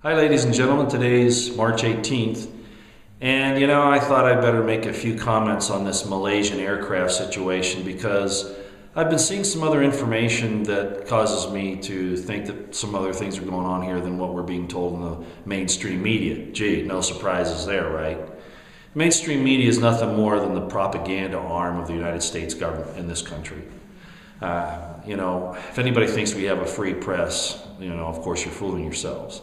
Hi ladies and gentlemen, today's March 18th, and I thought I'd better make a few comments on this Malaysian aircraft situation because I've been seeing some other information that causes me to think that some other things are going on here than what we're being told in the mainstream media. Gee, no surprises there, right? Mainstream media is nothing more than the propaganda arm of the United States government in this country. If anybody thinks we have a free press, of course you're fooling yourselves.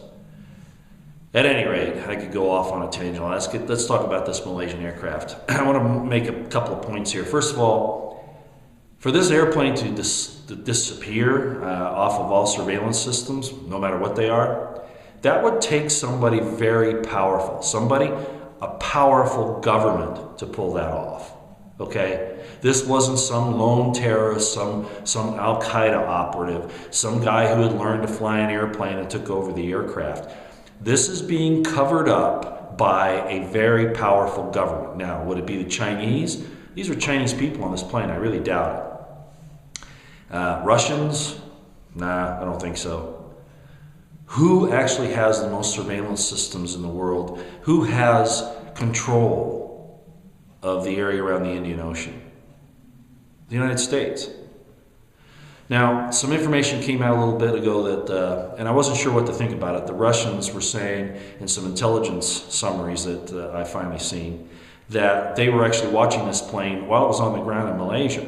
At any rate, I could go off on a tangent. Let's talk about this Malaysian aircraft. I want to make a couple of points here. First of all, for this airplane to disappear off of all surveillance systems, no matter what they are, that would take somebody very powerful, a powerful government to pull that off. Okay? This wasn't some lone terrorist, some Al-Qaeda operative, some guy who had learned to fly an airplane and took over the aircraft. This is being covered up by a very powerful government. Now, would it be the Chinese? These are Chinese people on this plane. I really doubt it. Russians? Nah, I don't think so. Who actually has the most surveillance systems in the world? Who has control of the area around the Indian Ocean? The United States. Now, some information came out a little bit ago that, and I wasn't sure what to think about it. The Russians were saying in some intelligence summaries that I finally seen that they were actually watching this plane while it was on the ground in Malaysia.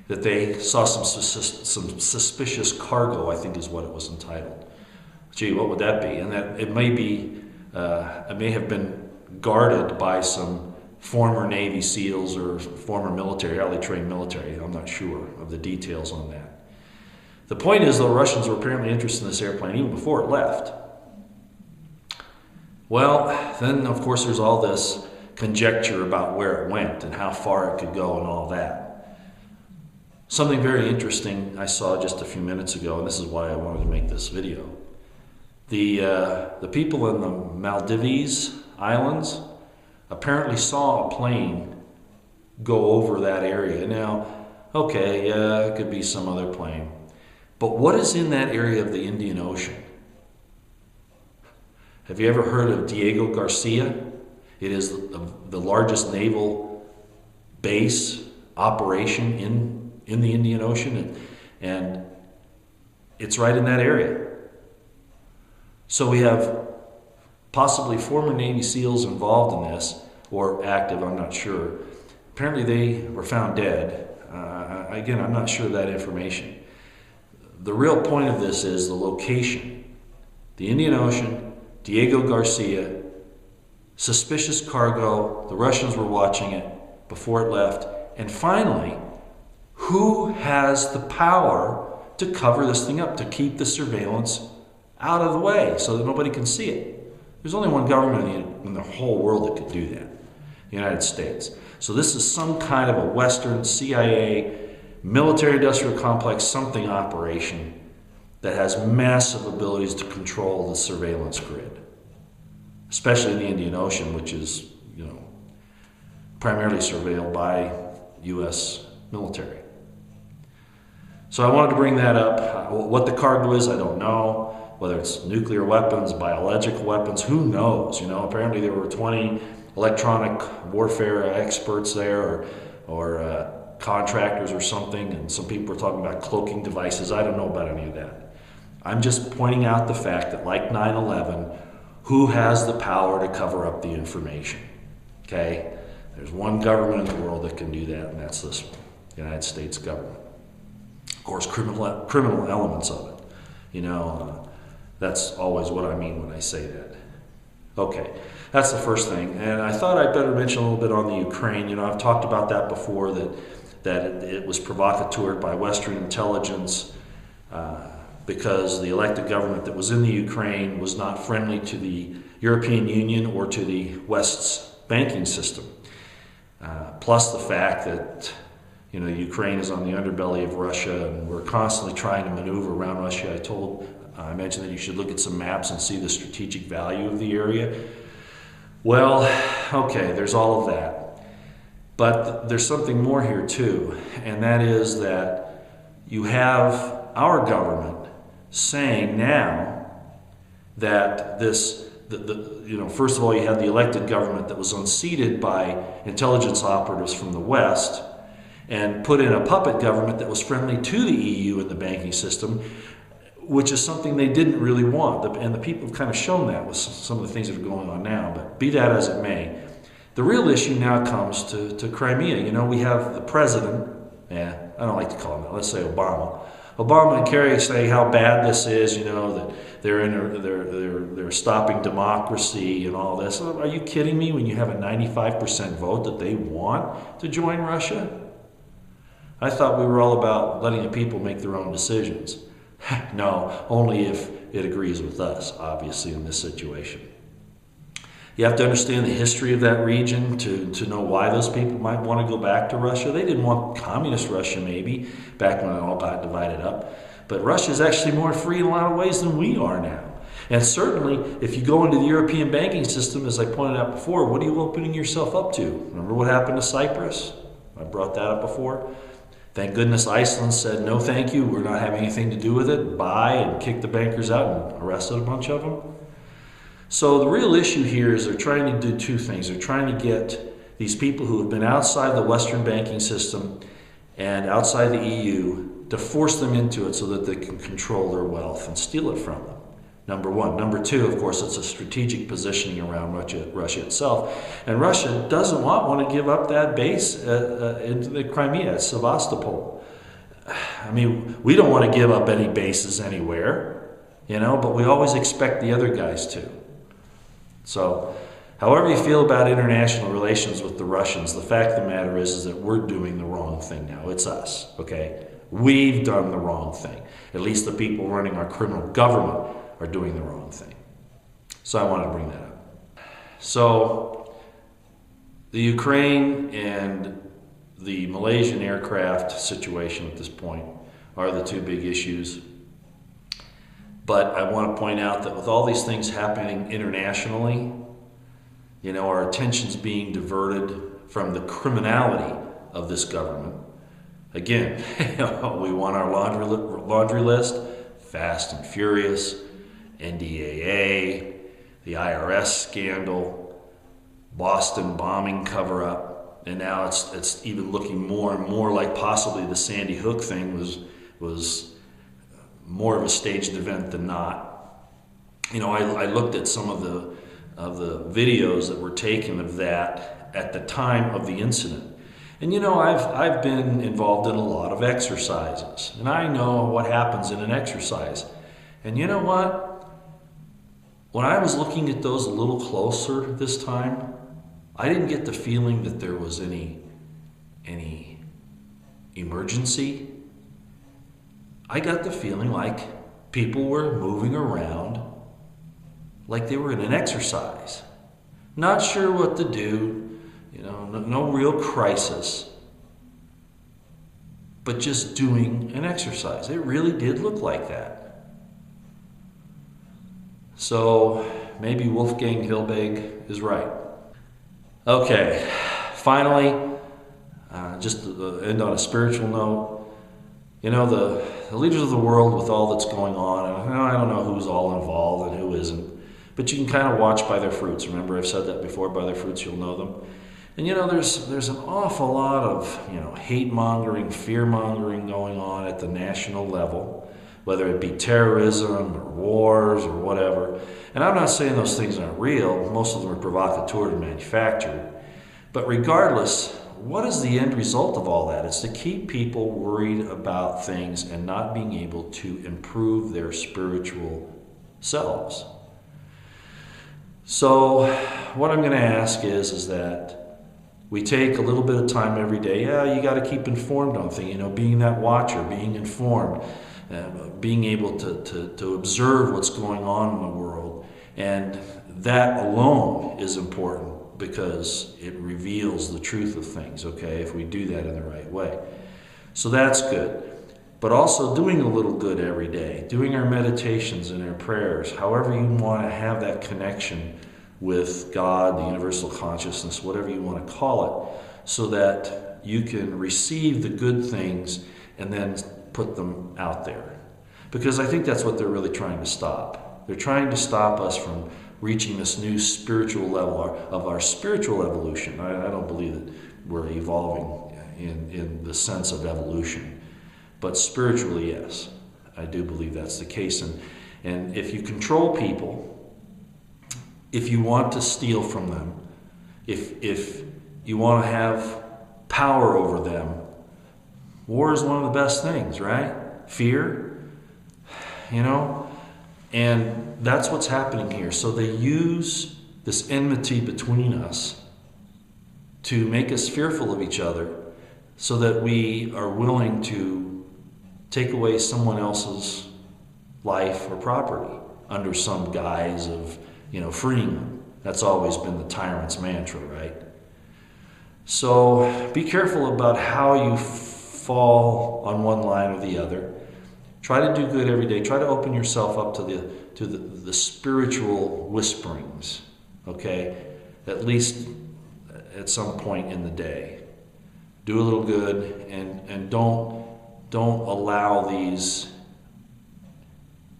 That they saw some suspicious cargo, I think is what it was entitled. Gee, what would that be? And that it may have been guarded by some former Navy SEALs or former military, highly trained military. I'm not sure of the details on that. The point is, the Russians were apparently interested in this airplane even before it left. Well, then of course there's all this conjecture about where it went and how far it could go and all that. Something very interesting I saw just a few minutes ago, and this is why I wanted to make this video. The people in the Maldives Islands apparently saw a plane go over that area. Now, okay, yeah, it could be some other plane. But what is in that area of the Indian Ocean? Have you ever heard of Diego Garcia? It is the largest naval base operation in the Indian Ocean, and it's right in that area. So we have possibly former Navy SEALs involved in this, or active, I'm not sure. Apparently they were found dead. Again, I'm not sure of that information. The real point of this is the location. The Indian Ocean, Diego Garcia, suspicious cargo, the Russians were watching it before it left, and finally, who has the power to cover this thing up, to keep the surveillance out of the way so that nobody can see it? There's only one government in the whole world that could do that, the United States. So this is some kind of a Western CIA military-industrial complex something operation that has massive abilities to control the surveillance grid, especially in the Indian Ocean, which is, primarily surveilled by U.S. military. So I wanted to bring that up. What the cargo is, I don't know. Whether it's nuclear weapons, biological weapons, who knows? Apparently there were 20 electronic warfare experts there or contractors or something, and some people were talking about cloaking devices. I don't know about any of that. I'm just pointing out the fact that, like 9/11, who has the power to cover up the information? Okay? There's one government in the world that can do that, and that's this one, the United States government. Of course, criminal elements of it. That's always what I mean when I say that. Okay, that's the first thing. And I thought I'd better mention a little bit on the Ukraine. I've talked about that before, that it was provocateured by Western intelligence because the elected government that was in the Ukraine was not friendly to the European Union or to the West's banking system. Plus the fact that Ukraine is on the underbelly of Russia, and we're constantly trying to maneuver around Russia. I mentioned that you should look at some maps and see the strategic value of the area. Well, okay, there's all of that. But there's something more here too, and that is that you have our government saying now that first of all, you had the elected government that was unseated by intelligence operatives from the West and put in a puppet government that was friendly to the EU and the banking system, which is something they didn't really want. And the people have kind of shown that with some of the things that are going on now. But be that as it may, the real issue now comes to Crimea. We have the president, I don't like to call him that, let's say Obama. Obama and Kerry say how bad this is, that they're stopping democracy and all this. Are you kidding me when you have a 95% vote that they want to join Russia? I thought we were all about letting the people make their own decisions. No, only if it agrees with us, obviously, in this situation. You have to understand the history of that region to know why those people might want to go back to Russia. They didn't want communist Russia, maybe, back when it all got divided up. But Russia is actually more free in a lot of ways than we are now. And certainly, if you go into the European banking system, as I pointed out before, what are you opening yourself up to? Remember what happened to Cyprus? I brought that up before. Thank goodness Iceland said, no thank you, we're not having anything to do with it. Bye, and kicked the bankers out and arrested a bunch of them. So the real issue here is they're trying to do two things. They're trying to get these people who have been outside the Western banking system and outside the EU to force them into it so that they can control their wealth and steal it from them. Number one. Number two, of course, it's a strategic positioning around Russia itself. And Russia doesn't want to give up that base into the Crimea, at Sevastopol. I mean, we don't want to give up any bases anywhere, but we always expect the other guys to. So, however you feel about international relations with the Russians, the fact of the matter is that we're doing the wrong thing now. It's us, okay? We've done the wrong thing. At least the people running our criminal government are doing the wrong thing. So I wanted to bring that up. So, the Ukraine and the Malaysian aircraft situation at this point are the two big issues. But I want to point out that with all these things happening internationally, our attention's being diverted from the criminality of this government. Again, we want our laundry list, fast and furious, NDAA, the IRS scandal, Boston bombing cover-up, and now it's even looking more and more like possibly the Sandy Hook thing was more of a staged event than not. I looked at some of the videos that were taken of that at the time of the incident. And I've been involved in a lot of exercises, and I know what happens in an exercise. And you know what? When I was looking at those a little closer this time, I didn't get the feeling that there was any emergency. I got the feeling like people were moving around like they were in an exercise. Not sure what to do, no real crisis, but just doing an exercise. It really did look like that. So maybe Wolfgang Hilbig is right. Okay, finally, just to end on a spiritual note, the leaders of the world with all that's going on, and I don't know who's all involved and who isn't, but you can kind of watch by their fruits. Remember, I've said that before, by their fruits you'll know them. And there's an awful lot of hate-mongering, fear-mongering going on at the national level, whether it be terrorism or wars or whatever. And I'm not saying those things aren't real. Most of them are provocateur and manufactured. But regardless, what is the end result of all that? It's to keep people worried about things and not being able to improve their spiritual selves. So what I'm going to ask is that we take a little bit of time every day. Yeah, you got to keep informed on things, being that watcher, being informed, being able to observe what's going on in the world. And that alone is important because it reveals the truth of things, okay, if we do that in the right way. So that's good. But also doing a little good every day, doing our meditations and our prayers, however you want to have that connection with God, the universal consciousness, whatever you want to call it, so that you can receive the good things and then put them out there. Because I think that's what they're really trying to stop. They're trying to stop us from reaching this new spiritual level of our spiritual evolution. I don't believe that we're evolving in the sense of evolution, but spiritually, yes, I do believe that's the case. And if you control people, if you want to steal from them, if you want to have power over them, war is one of the best things, right? Fear, and that's what's happening here. So they use this enmity between us to make us fearful of each other so that we are willing to take away someone else's life or property under some guise of, freeing them. That's always been the tyrant's mantra, right? So be careful about how you fall on one line or the other. Try to do good every day. Try to open yourself up to the spiritual whisperings, okay? At least at some point in the day. Do a little good, and don't allow these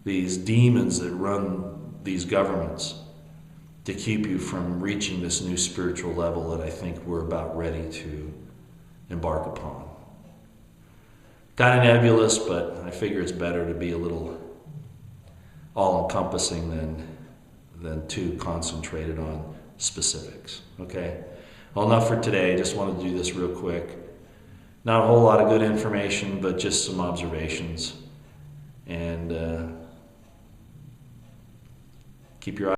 demons that run these governments to keep you from reaching this new spiritual level that I think we're about ready to embark upon. Kind of nebulous, but I figure it's better to be a little all-encompassing than too concentrated on specifics. Okay? Well, enough for today. Just wanted to do this real quick. Not a whole lot of good information, but just some observations. And keep your eyes